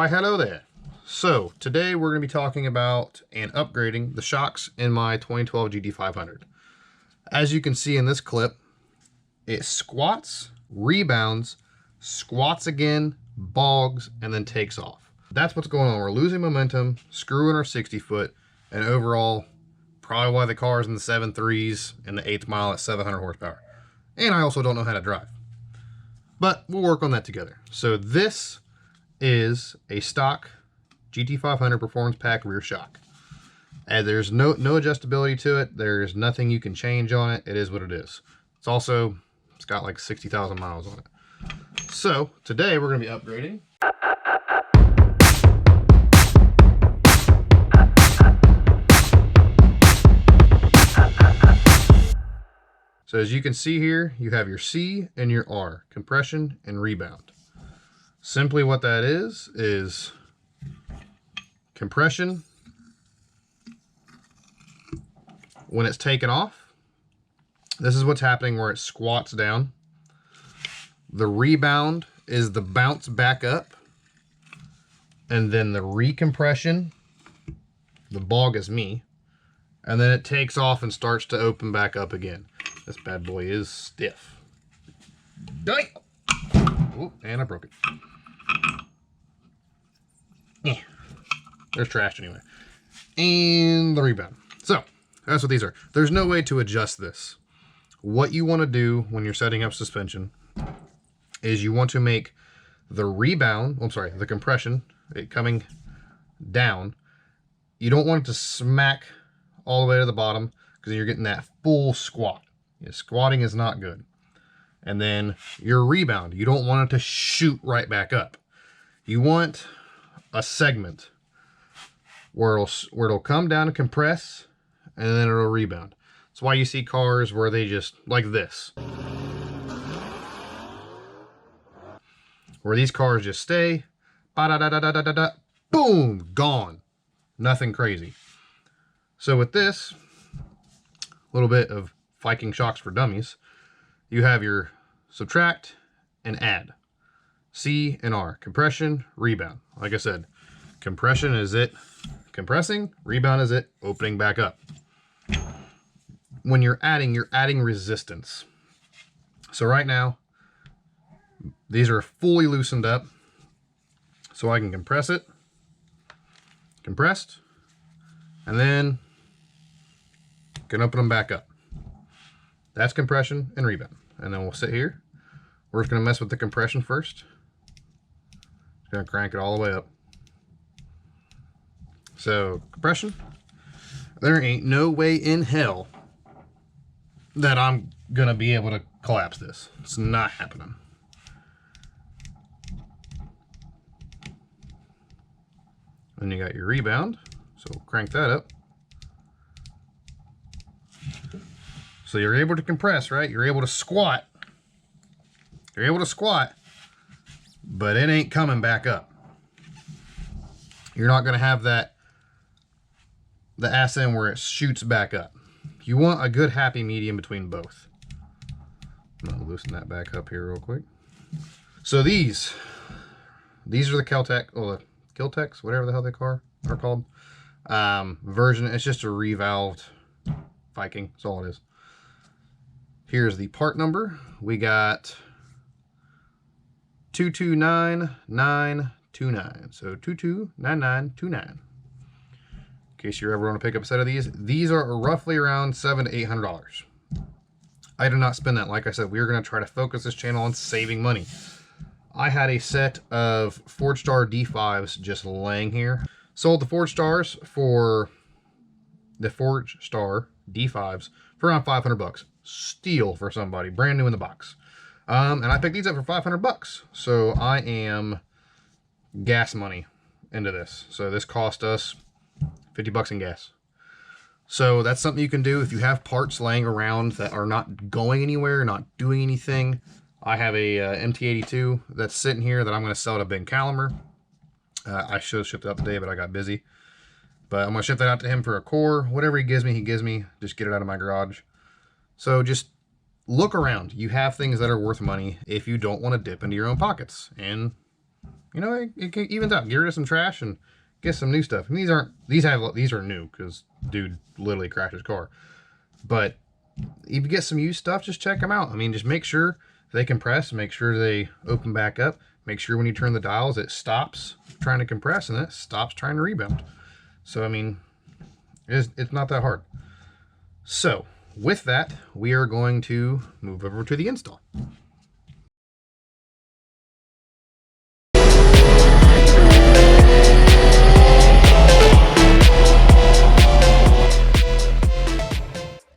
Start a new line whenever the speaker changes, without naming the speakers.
Why, hello there. So today we're going to be talking about and upgrading the shocks in my 2012 GT500. As you can see in this clip, it squats, rebounds, squats again, bogs, and then takes off. That's what's going on. We're losing momentum, screwing our 60 foot, and overall, probably why the car's in the 7.3s and the 8th mile at 700 horsepower. And I also don't know how to drive. But we'll work on that together. So this is a stock GT500 Performance Pack rear shock. And there's no adjustability to it. There's nothing you can change on it. It is what it is. It's got like 60,000 miles on it. So today we're going to be upgrading. So as you can see here, you have your C and your R, compression and rebound. Simply what that is compression when it's taken off. This is what's happening where it squats down. The rebound is the bounce back up. And then the recompression, the bog is me. And then it takes off and starts to open back up again. This bad boy is stiff. Die! Oh, and I broke it. Yeah. There's trash anyway. And the rebound. So, that's what these are. There's no way to adjust this. What you want to do when you're setting up suspension is you want to make the rebound, the compression, it coming down. You don't want it to smack all the way to the bottom because you're getting that full squat. Yeah, squatting is not good. And then your rebound, you don't want it to shoot right back up. You want a segment where it'll come down and compress, and then it'll rebound. That's why you see cars where they just, like this. Where these cars just stay, ba-da-da-da-da-da-da, boom, gone. Nothing crazy. So with this, a little bit of Viking shocks for dummies, you have your subtract and add. C and R, compression, rebound. Like I said, compression is it compressing, rebound is it opening back up. When you're adding resistance. So right now, these are fully loosened up, so I can compress it, compressed, and then can open them back up. That's compression and rebound. And then we'll sit here. We're just going to mess with the compression first. Just going to crank it all the way up. So, compression. There ain't no way in hell that I'm going to be able to collapse this. It's not happening. Then you got your rebound. So, crank that up. So you're able to compress, right? You're able to squat. You're able to squat, but it ain't coming back up. You're not going to have the ass end where it shoots back up. You want a good happy medium between both. I'm going to loosen that back up here real quick. So these are the Keltex, whatever the hell they are called. Version, it's just a revalved Viking, that's all it is. Here's the part number. We got 229929. So 229929. In case you ever want to pick up a set of these are roughly around $700 to $800. I did not spend that. Like I said, we are going to try to focus this channel on saving money. I had a set of Forge Star D5s just laying here. Sold the Forge Stars for the Forge Star D5s for around 500 bucks. Steal for somebody, brand new in the box. And I picked these up for 500 bucks. So I am gas money into this. So this cost us 50 bucks in gas. So that's something you can do if you have parts laying around that are not going anywhere, not doing anything. I have a MT82 that's sitting here that I'm going to sell to Ben Calamer. I should have shipped it out today, but I got busy. But I'm going to ship that out to him for a core. Whatever he gives me. Just get it out of my garage. So just look around. You have things that are worth money if you don't want to dip into your own pockets. And You know, it evens out. Get rid of some trash and get some new stuff. And these are new because dude literally crashed his car. But if you get some used stuff, just check them out. I mean, just make sure they compress, make sure they open back up, make sure when you turn the dials it stops trying to compress and it stops trying to rebound. So I mean, it's not that hard. So with that, we are going to move over to the install.